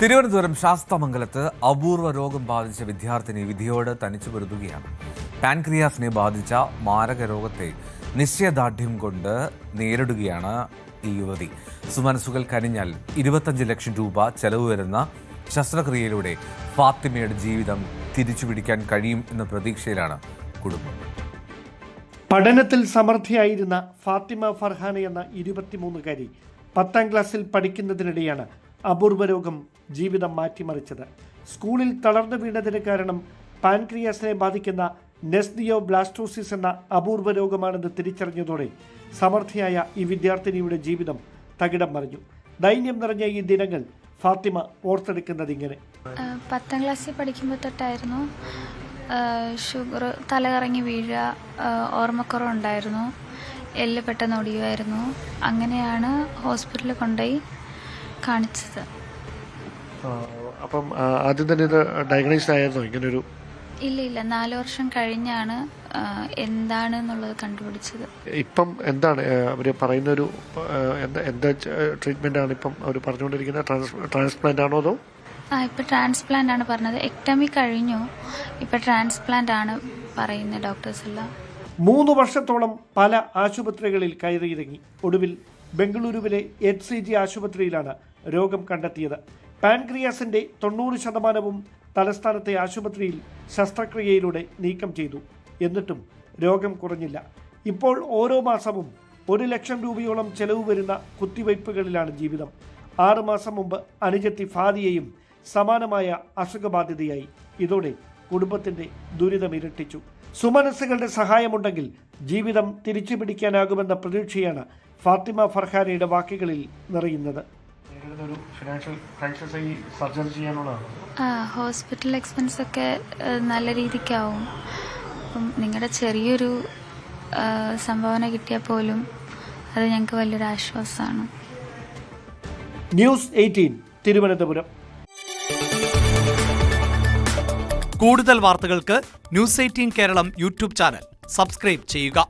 തിരുവനന്തപുരം ശാസ്താമംഗലത്ത് അപൂർവ രോഗം ബാധിച്ച വിദ്യാർത്ഥിനി വിധിയോട് തനിച്ചു പൊരുതുകയാണ്. പാൻക്രിയാസിനെ ബാധിച്ച മാരക രോഗത്തെ നിശ്ചയദാർഢ്യം കൊണ്ട് നേരിടുകയാണ് ഈ യുവതി. സുമനസ്സുകൾ കനിഞ്ഞാൽ 25 ലക്ഷം രൂപ ചെലവ് വരുന്ന ശസ്ത്രക്രിയയിലൂടെ ഫാത്തിമയുടെ ജീവിതം തിരിച്ചുപിടിക്കാൻ കഴിയും എന്ന പ്രതീക്ഷയിലാണ് കുടുംബം. പഠനത്തിൽ സമർത്ഥയായിരുന്ന ഫാത്തിമ ഫർഹാന എന്ന 23-കാരി 10ാം ക്ലാസ്സിൽ പഠിക്കുന്നതിനിടെയാണ് അപൂർവ രോഗം ജീവിതം മാറ്റിമറിച്ചത്. സ്കൂളിൽ തളർന്നു വീണതിന് കാരണം പാൻക്രിയാസിനെ ബാധിക്കുന്ന നെസ്ഡിയോബ്ലാസ്റ്റോസിസ് എന്ന അപൂർവ രോഗമാണെന്ന് തിരിച്ചറിഞ്ഞതോടെ സമർത്ഥയായ ഈ വിദ്യാർത്ഥിനിയുടെ ജീവിതം തകിടം മറിഞ്ഞു. ദൈന്യം നിറഞ്ഞ ഈ ദിനങ്ങൾ ഫാത്തിമ ഓർത്തെടുക്കുന്നത് ഇങ്ങനെ. 10ാം ക്ലാസ്സിൽ പഠിക്കുമ്പോൾ തൊട്ടായിരുന്നു ഷുഗർ, തലകറങ്ങി വീഴുക, ഓർമ്മക്കുറവുണ്ടായിരുന്നു, എല്ല് പെട്ടെന്ന് ഒടിയുമായിരുന്നു. അങ്ങനെയാണ് ഹോസ്പിറ്റലിൽ കൊണ്ടുപോയി കാണിച്ചത്. അപ്പം ആദ്യം തന്നെ ഇത് ഡയഗ്നൈസ് ആയിരുന്നു ഇങ്ങനൊരു? ഇല്ല 4 വർഷം കഴിഞ്ഞാണ് എന്താണെന്നുള്ളത് കണ്ടുപിടിച്ചത്. ഇപ്പം എന്താണ് അവർ പറയുന്നൊരു എന്താ ട്രീറ്റ്മെന്റ് ആണ് ഇപ്പം അവർ പറഞ്ഞുകൊണ്ടിരിക്കുന്നത്? ട്രാൻസ്പ്ലാന്റ് ആണോ അതോ? ഇപ്പം ട്രാൻസ്പ്ലാന്റ് ആണ് പറഞ്ഞത്. എക്ടമി കഴിഞ്ഞു, ഇപ്പം ട്രാൻസ്പ്ലാന്റ് ആണ് പറയുന്നത് ഡോക്ടേഴ്സ് എല്ലാം. 3 വർഷത്തോളം പല ആശുപത്രികളിൽ കയറിയിറങ്ങി. ഒടുവിൽ ബംഗളൂരുവിലെ HCG ആശുപത്രിയിലാണ് രോഗം കണ്ടെത്തിയത്. പാൻക്രിയാസിന്റെ 90% തലസ്ഥാനത്തെ ആശുപത്രിയിൽ ശസ്ത്രക്രിയയിലൂടെ നീക്കം ചെയ്തു. എന്നിട്ടും രോഗം കുറഞ്ഞില്ല. ഇപ്പോൾ ഓരോ മാസവും 1 ലക്ഷം രൂപയോളം ചെലവ് വരുന്ന കുത്തിവയ്പ്പുകളിലാണ് ജീവിതം. 6 മാസം മുമ്പ് അനുജത്തി ഫാദിയയും സമാനമായ അസുഖബാധിതയായി. ഇതോടെ കുടുംബത്തിന്റെ ദുരിതം ഇരട്ടിച്ചു. സുമനസ്സുകളുടെ സഹായമുണ്ടെങ്കിൽ ജീവിതം തിരിച്ചു പിടിക്കാനാകുമെന്ന പ്രതീക്ഷയാണ് ഫാത്തിമ ഫർഹാനയുടെ വാക്കുകളിൽ നിറയുന്നത്. ഹോസ്പിറ്റൽ എക്സ്പെൻസ് ഒക്കെ നല്ല രീതിക്കാവും. അപ്പം നിങ്ങളുടെ ചെറിയൊരു സംഭാവന കിട്ടിയാൽ പോലും അത് ഞങ്ങൾക്ക് വലിയൊരു ആശ്വാസമാണ്. ന്യൂസ് 18 തിരുവനന്തപുരം. കൂടുതൽ വാർത്തകൾക്ക് news 18 Keralam YouTube channel subscribe ചെയ്യുക.